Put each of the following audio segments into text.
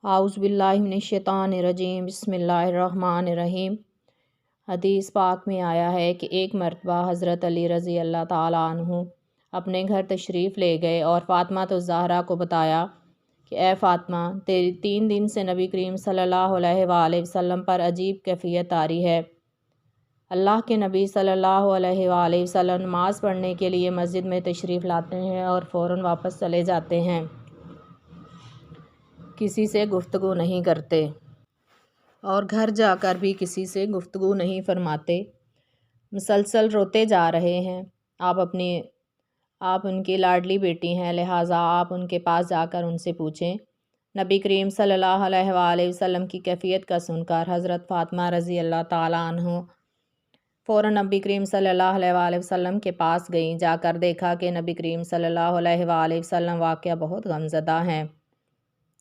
اعوذ باللہ من الشیطان الرجیم بسم اللہ الرحمن الرحیم۔ حدیث پاک میں آیا ہے کہ ایک مرتبہ حضرت علی رضی اللہ تعالیٰ عنہ اپنے گھر تشریف لے گئے اور فاطمہ الزہرا کو بتایا کہ اے فاطمہ، تیری 3 دن سے نبی کریم صلی اللہ علیہ وآلہ وسلم پر عجیب کیفیت آ رہی ہے۔ اللہ کے نبی صلی اللہ علیہ وآلہ وسلم نماز پڑھنے کے لیے مسجد میں تشریف لاتے ہیں اور فوراً واپس چلے جاتے ہیں، کسی سے گفتگو نہیں کرتے اور گھر جا کر بھی کسی سے گفتگو نہیں فرماتے، مسلسل روتے جا رہے ہیں۔ آپ ان کی لاڈلی بیٹی ہیں، لہٰذا آپ ان کے پاس جا کر ان سے پوچھیں۔ نبی کریم صلی اللہ علیہ وآلہ وسلم کی کیفیت کا سن کر حضرت فاطمہ رضی اللہ تعالیٰ عنہ فوراً نبی کریم صلی اللہ علیہ وآلہ وسلم کے پاس گئیں۔ جا کر دیکھا کہ نبی کریم صلی اللہ علیہ وآلہ وسلم واقعہ بہت غمزدہ ہیں۔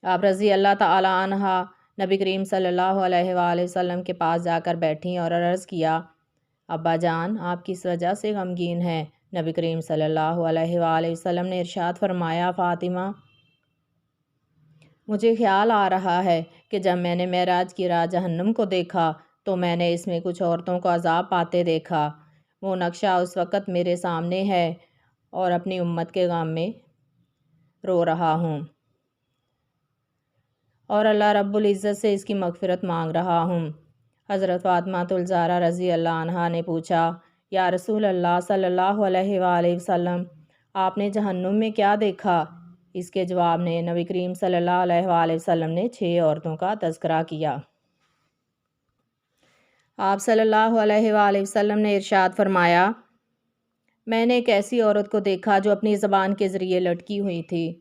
آپ رضی اللہ تعالیٰ عنہ نبی کریم صلی اللہ علیہ وآلہ وسلم کے پاس جا کر بیٹھیں اور عرض کیا، ابا جان، آپ کس وجہ سے غمگین ہیں؟ نبی کریم صلی اللہ علیہ وآلہ وسلم نے ارشاد فرمایا، فاطمہ، مجھے خیال آ رہا ہے کہ جب میں نے معراج کی رات جہنم کو دیکھا تو میں نے اس میں کچھ عورتوں کو عذاب پاتے دیکھا۔ وہ نقشہ اس وقت میرے سامنے ہے اور اپنی امت کے غم میں رو رہا ہوں اور اللہ رب العزت سے اس کی مغفرت مانگ رہا ہوں۔ حضرت فاطمہ الزہرا رضی اللہ عنہا نے پوچھا، یا رسول اللہ صلی اللہ علیہ وآلہ وسلم، آپ نے جہنم میں کیا دیکھا؟ اس کے جواب میں نبی کریم صلی اللہ علیہ وآلہ وسلم نے 6 عورتوں کا تذکرہ کیا۔ آپ صلی اللہ علیہ وآلہ وسلم نے ارشاد فرمایا، میں نے ایک ایسی عورت کو دیکھا جو اپنی زبان کے ذریعے لٹکی ہوئی تھی۔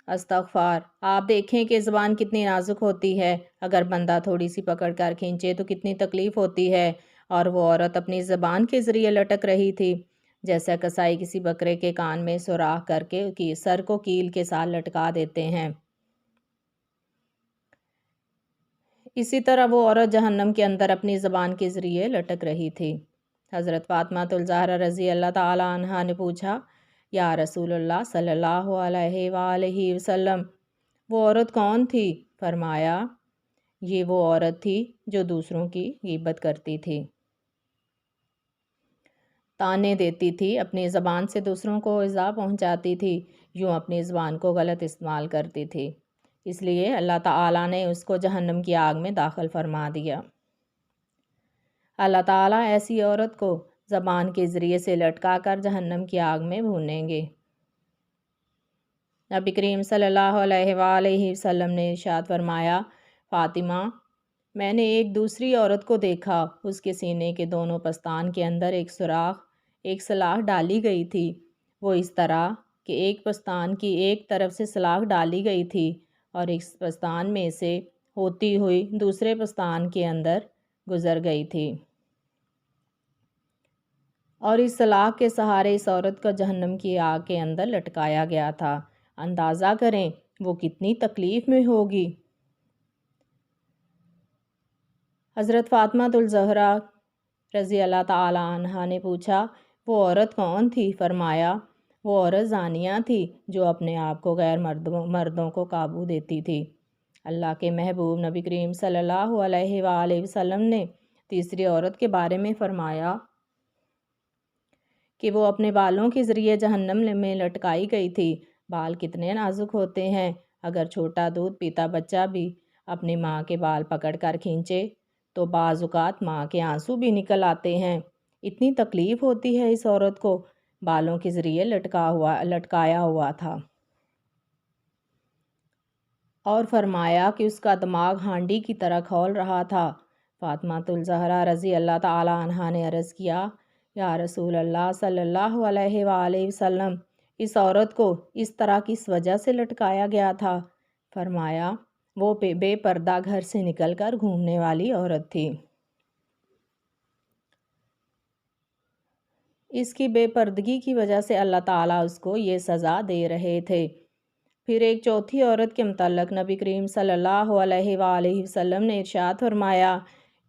استغفار! آپ دیکھیں کہ زبان کتنی نازک ہوتی ہے، اگر بندہ تھوڑی سی پکڑ کر کھینچے تو کتنی تکلیف ہوتی ہے، اور وہ عورت اپنی زبان کے ذریعے لٹک رہی تھی، جیسا کسائی کسی بکرے کے کان میں سوراخ کر کے سر کو کیل کے ساتھ لٹکا دیتے ہیں۔ اسی طرح وہ عورت جہنم کے اندر اپنی زبان کے ذریعے لٹک رہی تھی۔ حضرت فاطمہ الزہرا رضی اللہ تعالیٰ عنہا نے پوچھا، یا رسول اللہ صلی اللہ علیہ وآلہ وسلم، وہ عورت کون تھی؟ فرمایا، یہ وہ عورت تھی جو دوسروں کی غیبت کرتی تھی، طعنے دیتی تھی، اپنی زبان سے دوسروں کو ایذا پہنچاتی تھی، یوں اپنی زبان کو غلط استعمال کرتی تھی، اس لیے اللہ تعالیٰ نے اس کو جہنم کی آگ میں داخل فرما دیا۔ اللہ تعالیٰ ایسی عورت کو زبان کے ذریعے سے لٹکا کر جہنم کی آگ میں بھونیں گے۔ نبی کریم صلی اللہ علیہ وآلہ وسلم نے ارشاد فرمایا، فاطمہ، میں نے ایک دوسری عورت کو دیکھا، اس کے سینے کے دونوں پستان کے اندر ایک سلاخ ڈالی گئی تھی، وہ اس طرح کہ ایک پستان کی ایک طرف سے سلاخ ڈالی گئی تھی اور اس پستان میں سے ہوتی ہوئی دوسرے پستان کے اندر گزر گئی تھی، اور اس سلاخ کے سہارے اس عورت کو جہنم کی آگ کے اندر لٹکایا گیا تھا۔ اندازہ کریں وہ کتنی تکلیف میں ہوگی۔ حضرت فاطمہ الزہرا رضی اللہ تعالیٰ عنہا نے پوچھا، وہ عورت کون تھی؟ فرمایا، وہ عورت زانیہ تھی جو اپنے آپ کو غیر مردوں کو قابو دیتی تھی۔ اللہ کے محبوب نبی کریم صلی اللہ علیہ وآلہ وسلم نے تیسری عورت کے بارے میں فرمایا کہ وہ اپنے بالوں کے ذریعے جہنم میں لٹکائی گئی تھی۔ بال کتنے نازک ہوتے ہیں، اگر چھوٹا دودھ پیتا بچہ بھی اپنی ماں کے بال پکڑ کر کھینچے تو بعض اوقات ماں کے آنسو بھی نکل آتے ہیں۔ اتنی تکلیف ہوتی ہے اس عورت کو، بالوں کے ذریعے لٹکایا ہوا تھا، اور فرمایا کہ اس کا دماغ ہانڈی کی طرح کھول رہا تھا۔ فاطمہ الزہرا رضی اللہ تعالیٰ عنہا نے عرض کیا، یا رسول اللہ صلی اللہ علیہ وآلہ وسلم، اس عورت کو اس طرح کس وجہ سے لٹکایا گیا تھا؟ فرمایا، وہ بے پردہ گھر سے نکل کر گھومنے والی عورت تھی، اس کی بے پردگی کی وجہ سے اللہ تعالیٰ اس کو یہ سزا دے رہے تھے۔ پھر ایک چوتھی عورت کے متعلق نبی کریم صلی اللہ علیہ وآلہ وسلم نے ارشاد فرمایا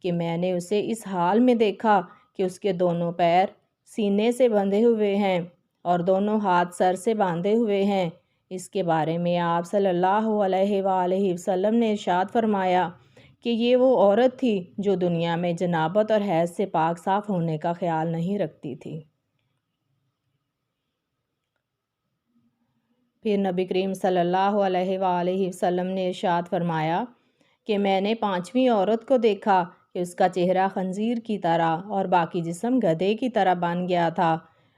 کہ میں نے اسے اس حال میں دیکھا کہ اس کے دونوں پیر سینے سے بندھے ہوئے ہیں اور دونوں ہاتھ سر سے باندھے ہوئے ہیں، اس کے بارے میں آپ صلی اللہ علیہ وآلہ وسلم نے ارشاد فرمایا کہ یہ وہ عورت تھی جو دنیا میں جنابت اور حیض سے پاک صاف ہونے کا خیال نہیں رکھتی تھی۔ پھر نبی کریم صلی اللہ علیہ وآلہ وسلم نے ارشاد فرمایا کہ میں نے 5ویں عورت کو دیکھا کہ اس کا چہرہ خنزیر کی طرح اور باقی جسم گدھے کی طرح بن گیا تھا۔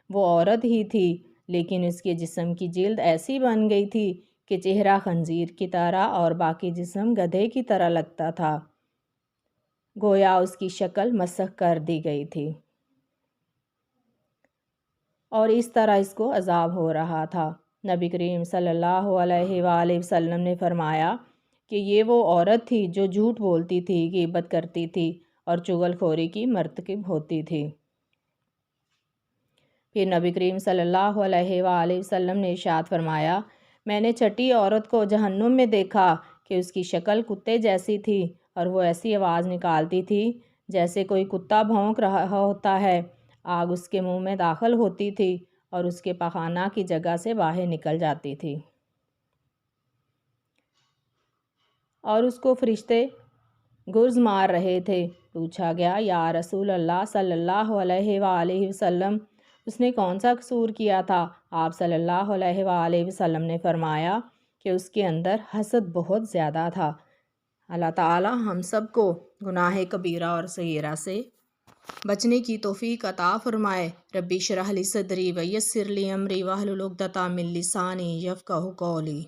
وہ عورت ہی تھی لیکن اس کے جسم کی جلد ایسی بن گئی تھی کہ چہرہ خنزیر کی طرح اور باقی جسم گدھے کی طرح لگتا تھا، گویا اس کی شکل مسخ کر دی گئی تھی، اور اس طرح اس کو عذاب ہو رہا تھا۔ نبی کریم صلی اللہ علیہ وآلہ وسلم نے فرمایا کہ یہ وہ عورت تھی جو جھوٹ بولتی تھی، غیبت کرتی تھی اور چغل خوری کی مرتکب ہوتی تھی۔ پھر نبی کریم صلی اللہ علیہ وآلہ وسلم نے ارشاد فرمایا، میں نے 6ٹھی عورت کو جہنم میں دیکھا کہ اس کی شکل کتے جیسی تھی اور وہ ایسی آواز نکالتی تھی جیسے کوئی کتا بھونک رہا ہوتا ہے۔ آگ اس کے منہ میں داخل ہوتی تھی اور اس کے پخانہ کی جگہ سے باہر نکل جاتی تھی، اور اس کو فرشتے گرز مار رہے تھے۔ پوچھا گیا، یا رسول اللہ صلی اللہ علیہ وآلہ وسلم، اس نے کون سا قصور کیا تھا؟ آپ صلی اللہ علیہ وآلہ وسلم نے فرمایا کہ اس کے اندر حسد بہت زیادہ تھا۔ اللہ تعالی ہم سب کو گناہ کبیرہ اور صغیرہ سے بچنے کی توفیق عطا فرمائے۔ ربی اشرح لی صدری ویسر لی امری واحلل عقدۃ من لسانی یفقہوا قولی۔